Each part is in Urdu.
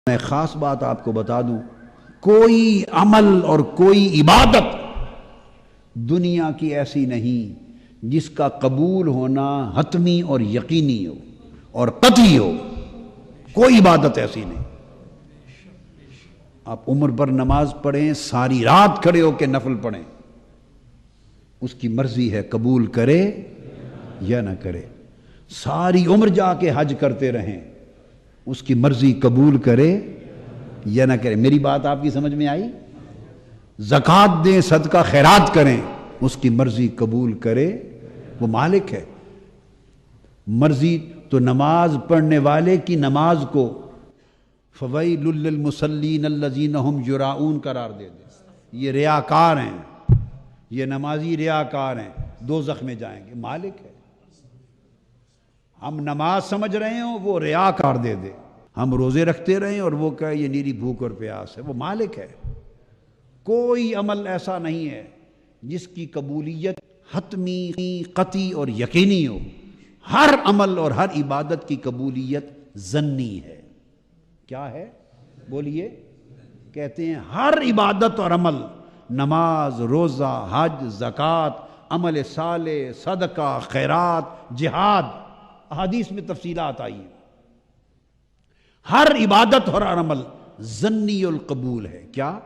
میں خاص بات آپ کو بتا دوں، کوئی عمل اور کوئی عبادت دنیا کی ایسی نہیں جس کا قبول ہونا حتمی اور یقینی ہو اور قطعی ہو۔ کوئی عبادت ایسی نہیں۔ آپ عمر بھر نماز پڑھیں، ساری رات کھڑے ہو کے نفل پڑھیں، اس کی مرضی ہے قبول کرے یا نہ کرے۔ ساری عمر جا کے حج کرتے رہیں، اس کی مرضی قبول کرے یا نہ کرے۔ میری بات آپ کی سمجھ میں آئی؟ زکوٰۃ دیں، صدقہ خیرات کریں، اس کی مرضی قبول کرے، وہ مالک ہے۔ مرضی تو نماز پڑھنے والے کی نماز کو فویل للمصلین الذین هم یراؤون قرار دے دے۔ یہ ریاکار ہیں، یہ نمازی ریاکار ہیں، دوزخ میں جائیں گے۔ مالک ہے۔ ہم نماز سمجھ رہے ہوں، وہ ریاکار دے دے۔ ہم روزے رکھتے رہیں اور وہ کہے یہ نیری بھوک اور پیاس ہے، وہ مالک ہے۔ کوئی عمل ایسا نہیں ہے جس کی قبولیت حتمی، قطعی اور یقینی ہو۔ ہر عمل اور ہر عبادت کی قبولیت ظنی ہے۔ کیا ہے؟ بولیے۔ کہتے ہیں ہر عبادت اور عمل، نماز، روزہ، حج، زکوٰۃ، عمل صالح، صدقہ، خیرات، جہاد، احادیث میں تفصیلات آئی ہیں، ہر عبادت اور ہر عمل ظنی القبول ہے۔ کیا؟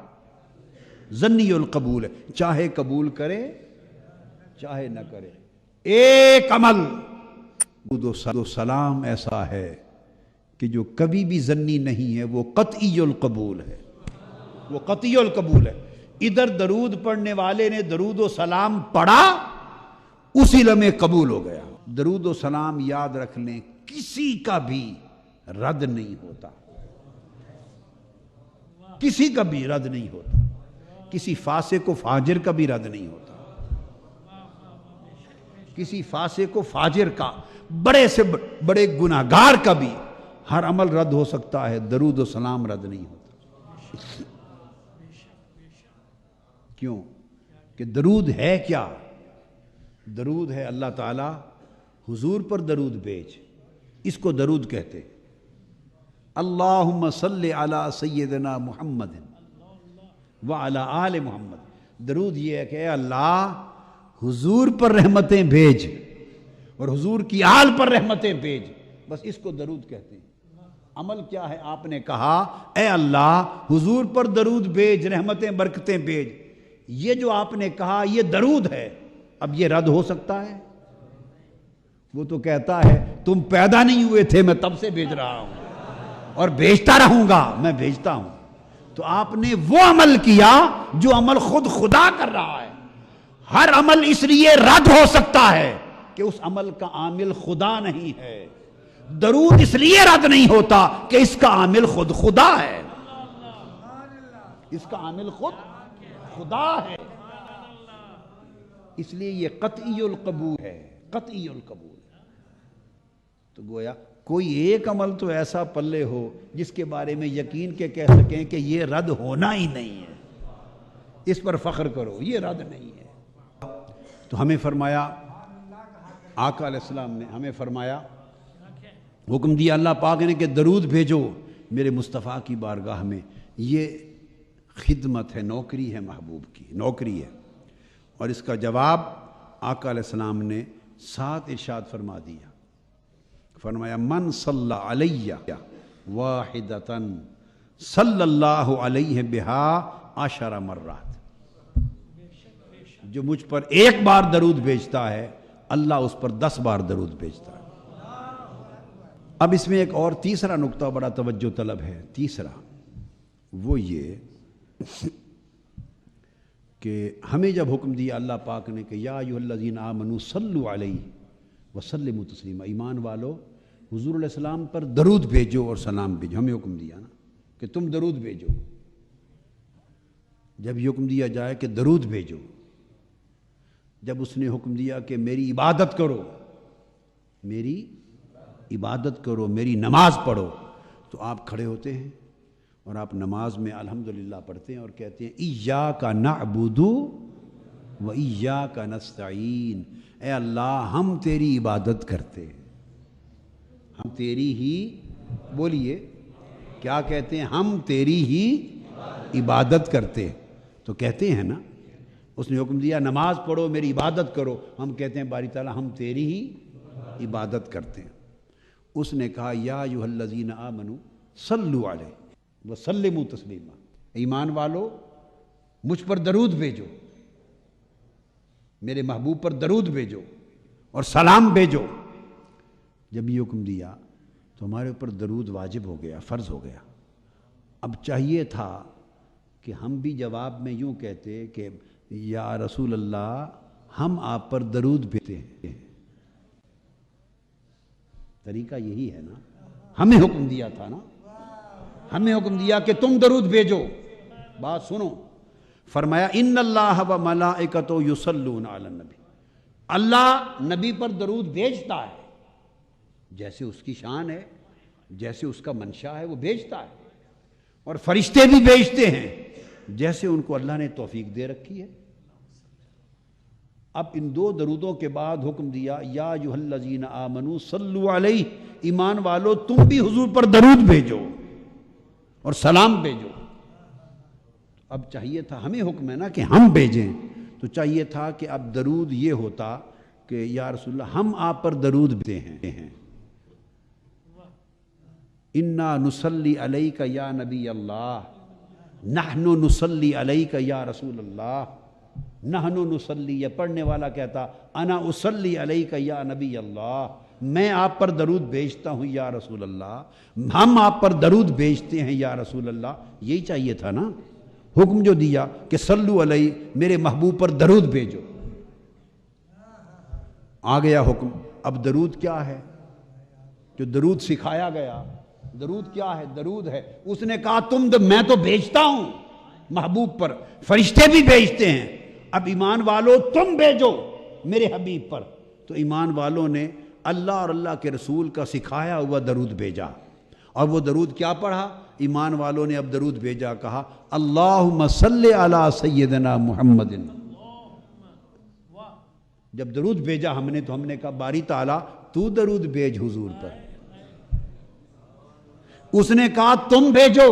ظنی القبول ہے، چاہے قبول کرے چاہے نہ کرے۔ ایک عمل درود و سلام ایسا ہے کہ جو کبھی بھی ظنی نہیں ہے، وہ قطعی القبول ہے، وہ قطعی القبول ہے۔ ادھر درود پڑھنے والے نے درود و سلام پڑھا، اسی لمحے قبول ہو گیا۔ درود و سلام یاد رکھ لیں، کسی کا بھی رد نہیں ہوتا، کسی کا بھی رد نہیں ہوتا، کسی فاسق و فاجر کا بھی رد نہیں ہوتا، کسی فاسق و فاجر کا، بڑے سے بڑے گناہگار کا بھی ہر عمل رد ہو سکتا ہے، درود و سلام رد نہیں ہوتا۔ کیوں؟ کہ درود ہے کیا؟ درود ہے اللہ تعالی حضور پر درود بھیج، اس کو درود کہتے۔ اللہم صلی علی سیدنا محمد وعلی آل محمد۔ درود یہ ہے کہ اے اللہ حضور پر رحمتیں بھیج اور حضور کی آل پر رحمتیں بھیج، بس اس کو درود کہتے ہیں۔ عمل کیا ہے؟ آپ نے کہا اے اللہ حضور پر درود بھیج، رحمتیں برکتیں بھیج۔ یہ جو آپ نے کہا یہ درود ہے، اب یہ رد ہو سکتا ہے؟ وہ تو کہتا ہے تم پیدا نہیں ہوئے تھے، میں تب سے بھیج رہا ہوں اور بھیجتا رہوں گا، میں بھیجتا ہوں۔ تو آپ نے وہ عمل کیا جو عمل خود خدا کر رہا ہے۔ ہر عمل اس لیے رد ہو سکتا ہے کہ اس عمل کا عامل خدا نہیں ہے۔ درود اس لیے رد نہیں ہوتا کہ اس کا عامل خود خدا ہے، اس کا عامل خود خدا ہے، اس لیے یہ قطعی القبول ہے، قطعی القبول۔ تو گویا کوئی ایک عمل تو ایسا پلے ہو جس کے بارے میں یقین کے کہہ سکیں کہ یہ رد ہونا ہی نہیں ہے، اس پر فخر کرو، یہ رد نہیں ہے۔ تو ہمیں فرمایا، آقا علیہ السلام نے ہمیں فرمایا، حکم دیا اللہ پاک نے کہ درود بھیجو میرے مصطفیٰ کی بارگاہ میں۔ یہ خدمت ہے، نوکری ہے، محبوب کی نوکری ہے۔ اور اس کا جواب آقا علیہ السلام نے 7 ارشاد فرما دیا۔ فرمایا من صلی علیہ واحدۃ صلی اللہ علیہ بہا 10 مرات۔ جو مجھ پر ایک بار درود بھیجتا ہے، اللہ اس پر 10 بار درود بھیجتا ہے۔ اب اس میں ایک اور تیسرا نقطہ بڑا توجہ طلب ہے۔ تیسرا وہ یہ کہ ہمیں جب حکم دیا اللہ پاک نے کہ یا ایھا الذین آمنوا صلوا علیہ وسلموا تسلیما، ایمان والو حضور علیہ السلام پر درود بھیجو اور سلام بھیجو، ہمیں حکم دیا نا کہ تم درود بھیجو۔ جب یہ حکم دیا جائے کہ درود بھیجو، جب اس نے حکم دیا کہ میری عبادت کرو، میری عبادت کرو، میری نماز پڑھو، تو آپ کھڑے ہوتے ہیں اور آپ نماز میں الحمدللہ پڑھتے ہیں اور کہتے ہیں ایاک نعبد و ایاک نستعین۔ اے اللہ ہم تیری عبادت کرتے ہیں، ہم تیری ہی، بولیے، کیا کہتے ہیں؟ ہم تیری ہی عبادت کرتے ہیں. تو کہتے ہیں نا، اس نے حکم دیا نماز پڑھو، میری عبادت کرو. ہم کہتے ہیں باری تعالیٰ ہم تیری ہی عبادت کرتے ہیں. اس نے کہا یا ایھا الذین آمنوا صلوا علیہ وسلموا تسلیما، ایمان والو مجھ پر درود بھیجو، میرے محبوب پر درود بھیجو اور سلام بھیجو. جب یہ حکم دیا تو ہمارے اوپر درود واجب ہو گیا، فرض ہو گیا. اب چاہیے تھا کہ ہم بھی جواب میں یوں کہتے کہ یا رسول اللہ ہم آپ پر درود بھیجتے ہیں. طریقہ یہی ہے نا، ہمیں حکم دیا تھا نا، ہمیں حکم دیا کہ تم درود بھیجو. بات سنو، فرمایا ان اللہ و ملائکتہ یصلون علی النبی، اللہ نبی پر درود بھیجتا ہے، جیسے اس کی شان ہے، جیسے اس کا منشا ہے وہ بھیجتا ہے. اور فرشتے بھی بھیجتے ہیں جیسے ان کو اللہ نے توفیق دے رکھی ہے. اب ان دو درودوں کے بعد حکم دیا یا ایھا الذین آمنوا صلوا علیہ، ایمان والو تم بھی حضور پر درود بھیجو اور سلام بھیجو. اب چاہیے تھا، ہمیں حکم ہے نا کہ ہم بھیجیں، تو چاہیے تھا کہ اب درود یہ ہوتا کہ یا رسول اللہ ہم آپ پر درود بھیجتے ہیں. انا نصلی علیک یا نبی اللہ، نحن نصلی علیک یا رسول اللہ. نحن نصلی، یہ پڑھنے والا کہتا انا اصلی علیک یا نبی اللہ، میں آپ پر درود بھیجتا ہوں یا رسول اللہ، ہم آپ پر درود بھیجتے ہیں یا رسول اللہ. یہی چاہیے تھا نا، حکم جو دیا کہ صلو علیہ، میرے محبوب پر درود بھیجو. آ گیا حکم. اب درود کیا ہے؟ جو درود سکھایا گیا، درود کیا ہے؟ درود ہے، اس نے کہا میں تو بھیجتا ہوں محبوب پر، فرشتے بھی بھیجتے ہیں، اب ایمان والو تم بھیجو میرے حبیب پر. تو ایمان والوں نے اللہ اور اللہ کے رسول کا سکھایا ہوا درود بھیجا. اور وہ درود کیا پڑھا؟ ایمان والوں نے اب درود بھیجا، کہا اللہم صلی علی سیدنا محمد. جب درود بھیجا ہم نے تو ہم نے کہا باری تعالیٰ تو درود بھیج حضور پر. اس نے کہا تم بھیجو،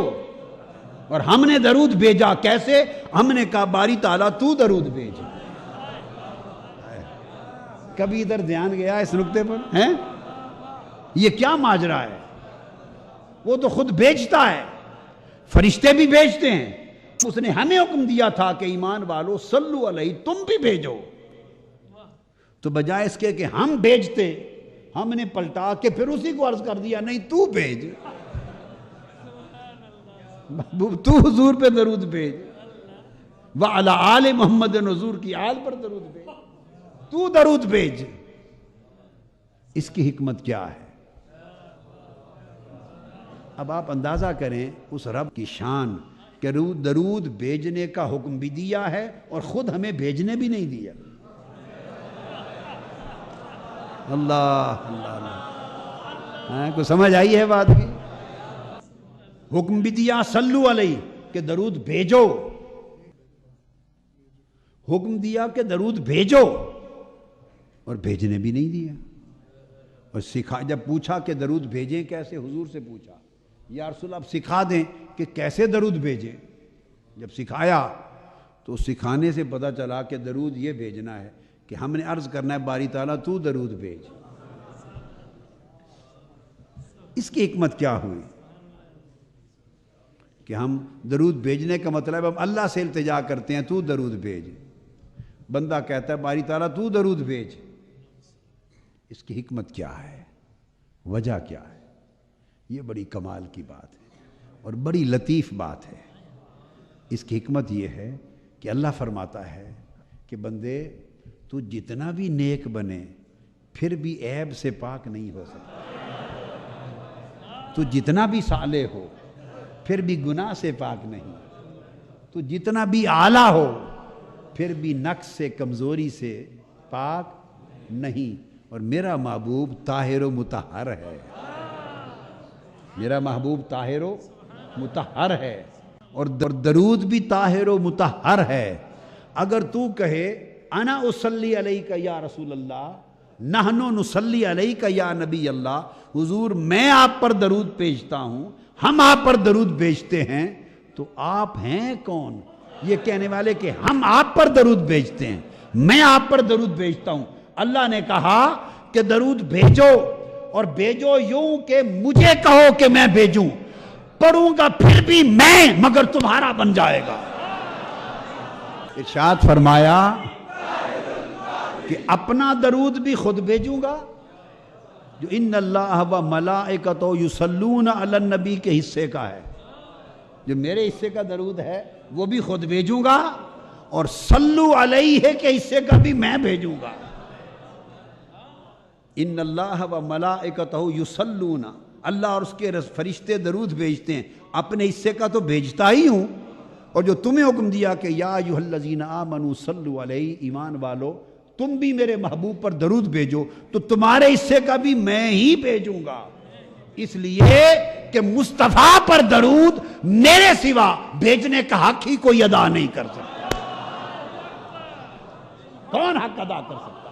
اور ہم نے درود بھیجا. کیسے؟ ہم نے کہا باری تعالیٰ تو درود بھیج. کبھی ادھر دھیان گیا اس نقطے پر ہیں؟ یہ کیا ماجرا ہے؟ وہ تو خود بھیجتا ہے، فرشتے بھی بھیجتے ہیں. اس نے ہمیں حکم دیا تھا کہ ایمان والو صلو علیہ، تم بھی بھیجو. تو بجائے اس کے کہ ہم بھیجتے، ہم نے پلٹا کے پھر اسی کو عرض کر دیا نہیں تو بھیج، تو حضور پہ درود بھیج، وعلی آل محمد، حضور کی آل پر درود بھیج، تو درود بھیج. اس کی حکمت کیا ہے؟ اب آپ اندازہ کریں اس رب کی شان کہ درود بھیجنے کا حکم بھی دیا ہے اور خود ہمیں بھیجنے بھی نہیں دیا. اللہ اللہ اللہ، کوئی سمجھ آئی ہے بات کی؟ حکم بھی دیا صلو علیہ کہ درود بھیجو، حکم دیا کہ درود بھیجو اور بھیجنے بھی نہیں دیا. اور جب پوچھا کہ درود بھیجیں کیسے، حضور سے پوچھا یا رسول اللہ سکھا دیں کہ کیسے درود بھیجیں. جب سکھایا تو سکھانے سے پتہ چلا کہ درود یہ بھیجنا ہے کہ ہم نے عرض کرنا ہے باری تعالیٰ تو درود بھیج. اس کی حکمت کیا ہوئی کہ ہم درود بھیجنے کا مطلب ہم اللہ سے التجا کرتے ہیں تو درود بھیج. بندہ کہتا ہے باری تعالیٰ تو درود بھیج. اس کی حکمت کیا ہے؟ وجہ کیا ہے؟ یہ بڑی کمال کی بات ہے اور بڑی لطیف بات ہے. اس کی حکمت یہ ہے کہ اللہ فرماتا ہے کہ بندے تو جتنا بھی نیک بنے پھر بھی عیب سے پاک نہیں ہو سکتا. تو جتنا بھی صالح ہو پھر بھی گناہ سے پاک نہیں. تو جتنا بھی اعلیٰ ہو پھر بھی نقص سے، کمزوری سے پاک نہیں. اور میرا محبوب طاہر و مطہر ہے، میرا محبوب طاہر و مطہر ہے اور درود بھی طاہر و مطہر ہے. اگر تو کہے انا اصلی علیک یا رسول اللہ، نحن نصلی علیک یا نبی اللہ، حضور میں آپ پر درود بھیجتا ہوں، ہم آپ پر درود بھیجتے ہیں، تو آپ ہیں کون یہ کہنے والے کہ ہم آپ پر درود بھیجتے ہیں؟ میں آپ پر درود بھیجتا ہوں۔ اللہ نے کہا کہ درود بھیجو، اور بھیجو یوں کہ مجھے کہو کہ میں بھیجوں، پڑھوں گا پھر بھی میں، مگر تمہارا بن جائے گا۔ ارشاد فرمایا کہ اپنا درود بھی خود بھیجوں گا، جو ان اللہ و ملائکتہ یصلون علی النبی کے حصے کا ہے، جو میرے حصے کا درود ہے وہ بھی خود بھیجوں گا، اور صلو علیہ کے حصے کا بھی میں بھیجوں گا۔ ان اللہ و ملائکتہ یصلون، اللہ اور اس کے فرشتے درود بھیجتے ہیں، اپنے حصے کا تو بھیجتا ہی ہوں، اور جو تمہیں حکم دیا کہ یا ایھا الذین آمنوا صلوا علیہ، ایمان والو تم بھی میرے محبوب پر درود بھیجو، تو تمہارے حصے کا بھی میں ہی بھیجوں گا، اس لیے کہ مصطفیٰ پر درود میرے سوا بھیجنے کا حق ہی کوئی ادا نہیں کر سکتا۔ کون حق ادا کر سکتا؟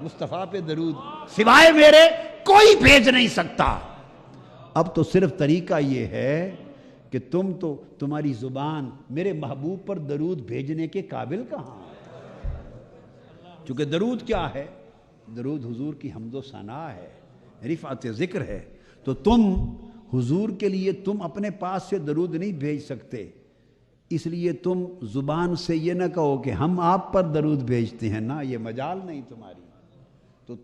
مصطفیٰ پہ درود سوائے میرے کوئی بھیج نہیں سکتا۔ اب تو صرف طریقہ یہ ہے کہ تمہاری زبان میرے محبوب پر درود بھیجنے کے قابل کہاں ہے؟ چونکہ درود کیا ہے؟ درود حضور کی حمد و ثنا ہے، رفعت ذکر ہے، تو تم حضور کے لیے تم اپنے پاس سے درود نہیں بھیج سکتے، اس لیے تم زبان سے یہ نہ کہو کہ ہم آپ پر درود بھیجتے ہیں، نہ، یہ مجال نہیں تمہاری۔ تو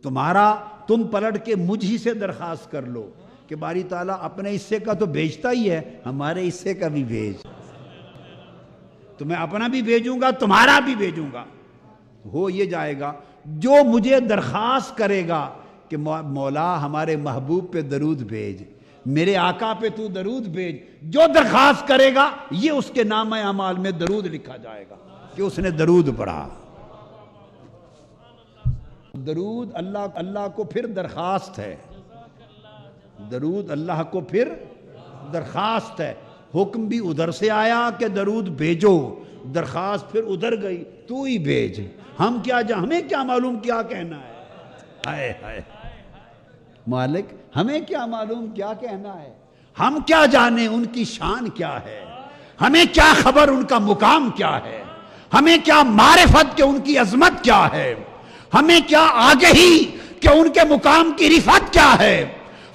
تم پلٹ کے مجھ ہی سے درخواست کر لو کہ باری تعالیٰ اپنے حصے کا تو بھیجتا ہی ہے، ہمارے حصے کا بھی بھیج، تو میں اپنا بھی بھیجوں گا، تمہارا بھی بھیجوں گا۔ ہو یہ جائے گا جو مجھے درخواست کرے گا کہ مولا ہمارے محبوب پہ درود بھیج، میرے آقا پہ تو درود بھیج، جو درخواست کرے گا یہ اس کے نامہ اعمال میں درود لکھا جائے گا کہ اس نے درود پڑھا۔ درود اللہ کو پھر درخواست ہے، درود اللہ کو پھر درخواست ہے، حکم بھی ادھر سے آیا کہ درود بھیجو، درخواست پھر ادھر گئی تو ہی بھیج۔ ہمیں کیا معلوم کیا کہنا ہے؟ ہائے ہائے مالک، ہمیں کیا معلوم کیا کہنا ہے؟ ہم کیا جانے ان کی شان کیا ہے؟ ہمیں کیا خبر ان کا مقام کیا ہے؟ ہمیں کیا معرفت کہ ان کی عظمت کیا ہے؟ ہمیں کیا آگہی کہ ان کے مقام کی رفعت کیا ہے؟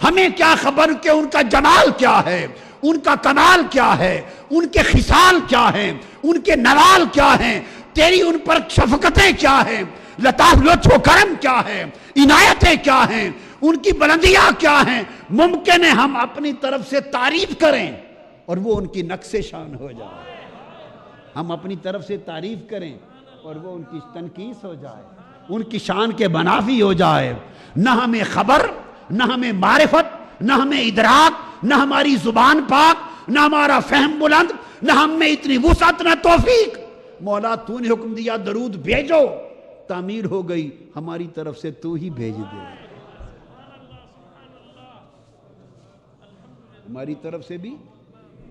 ہمیں کیا خبر کہ ان کا جمال کیا ہے، ان کا کمال کیا ہے، ان کے خصال کیا ہیں، ان کے نوال کیا ہیں، تیری ان پر شفقتیں کیا ہیں، لطاف لطف و کرم کیا ہے، عنایتیں کیا ہیں، ان کی بلندیاں کیا ہیں۔ ممکن ہے ہم اپنی طرف سے تعریف کریں اور وہ ان کی نقص شان ہو جائے، ہم اپنی طرف سے تعریف کریں اور وہ ان کی تنقیص ہو جائے، ان کی شان کے منافی ہو جائے۔ نہ ہمیں خبر، نہ ہمیں معرفت، نہ ہمیں ادراک، نہ ہماری زبان پاک، نہ ہمارا فہم بلند، نہ ہم میں اتنی وسعت، نہ توفیق۔ مولا تو نے حکم دیا درود بھیجو، تعمیر ہو گئی، ہماری طرف سے تو ہی بھیج دے، ہماری طرف سے بھی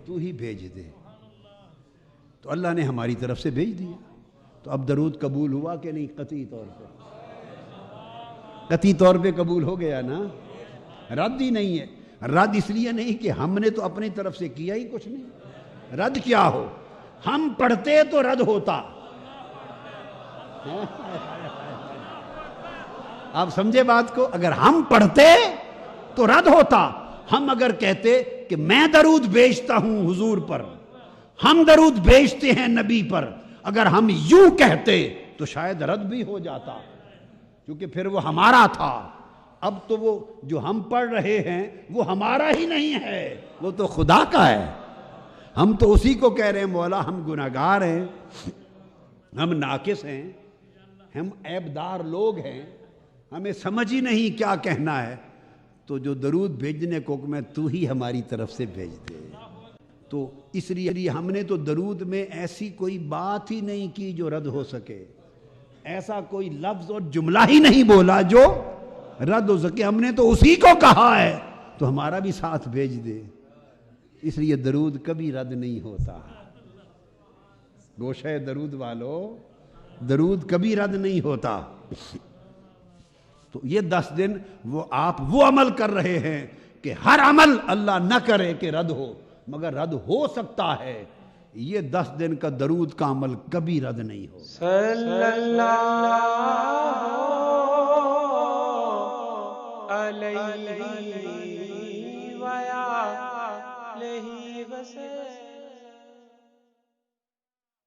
تو ہی بھیج دے۔ تو اللہ نے ہماری طرف سے بھیج دیا، تو اب درود قبول ہوا کہ نہیں؟ قطعی طور پہ، قطعی طور پہ قبول ہو گیا نا، رد ہی نہیں ہے۔ رد اس لیے نہیں کہ ہم نے تو اپنی طرف سے کیا ہی کچھ نہیں، رد کیا ہو؟ ہم پڑھتے تو رد ہوتا، آپ سمجھے بات کو؟ اگر ہم پڑھتے تو رد ہوتا، ہم اگر کہتے کہ میں درود بھیجتا ہوں حضور پر، ہم درود بھیجتے ہیں نبی پر، اگر ہم یوں کہتے تو شاید رد بھی ہو جاتا، کیونکہ پھر وہ ہمارا تھا۔ اب تو وہ جو ہم پڑھ رہے ہیں وہ ہمارا ہی نہیں ہے، وہ تو خدا کا ہے۔ ہم تو اسی کو کہہ رہے ہیں مولا ہم گناہگار ہیں، ہم ناقص ہیں، ہم عیبدار لوگ ہیں، ہمیں سمجھ ہی نہیں کیا کہنا ہے، تو جو درود بھیجنے کو حکم ہے تو ہی ہماری طرف سے بھیج دے۔ تو اس لیے ہم نے تو درود میں ایسی کوئی بات ہی نہیں کی جو رد ہو سکے، ایسا کوئی لفظ اور جملہ ہی نہیں بولا جو رد ہو سکے، ہم نے تو اسی کو کہا ہے تو ہمارا بھی ساتھ بھیج دے۔ اس لیے درود کبھی رد نہیں ہوتا، گوشہ درود والو، درود کبھی رد نہیں ہوتا۔ تو یہ 10 دن وہ آپ وہ عمل کر رہے ہیں کہ ہر عمل اللہ نہ کرے کہ رد ہو، مگر رد ہو سکتا ہے یہ 10 دن کا درود کا عمل کبھی رد نہیں ہو۔ صلی اللہ علیہ وآلہ وسلم۔